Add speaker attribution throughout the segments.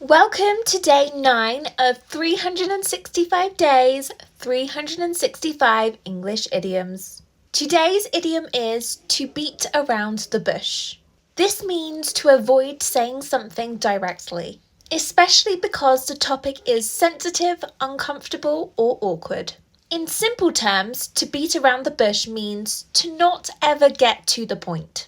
Speaker 1: Welcome to day 9 of 365 days, 365 English idioms. Today's idiom is to beat around the bush. This means to avoid saying something directly, especially because the topic is sensitive, uncomfortable, or awkward. In simple terms, to beat around the bush means to not ever get to the point.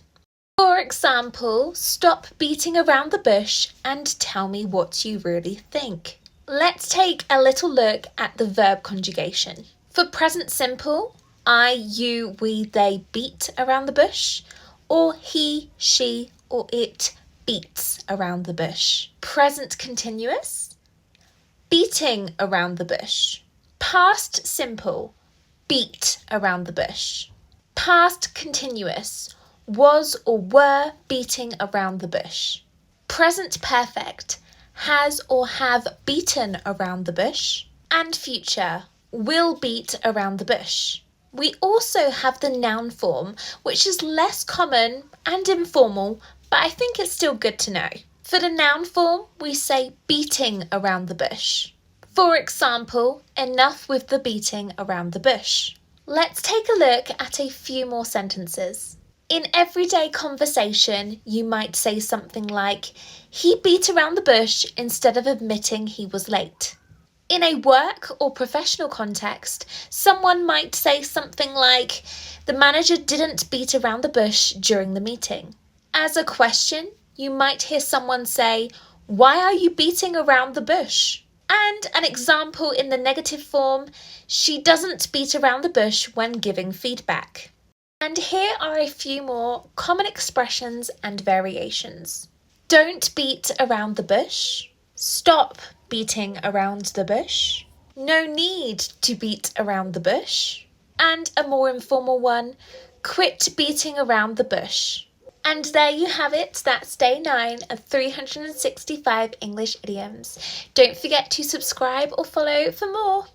Speaker 1: For example, stop beating around the bush and tell me what you really think. Let's take a little look at the verb conjugation. For present simple, I, you, we, they beat around the bush, or he, she, or it beats around the bush. Present continuous, beating around the bush. Past simple, beat around the bush. Past continuous, was or were beating around the bush. Present perfect, has or have beaten around the bush. And future, will beat around the bush. We also have the noun form, which is less common and informal, but I think it's still good to know. For the noun form, we say beating around the bush. For example, enough with the beating around the bush. Let's take a look at a few more sentences. In everyday conversation, you might say something like, he beat around the bush instead of admitting he was late. In a work or professional context, someone might say something like, the manager didn't beat around the bush during the meeting. As a question, you might hear someone say, why are you beating around the bush? And an example in the negative form, she doesn't beat around the bush when giving feedback. And here are a few more common expressions and variations. Don't beat around the bush. Stop beating around the bush. No need to beat around the bush. And a more informal one, quit beating around the bush. And there you have it, that's day 9 of 365 English idioms. Don't forget to subscribe or follow for more.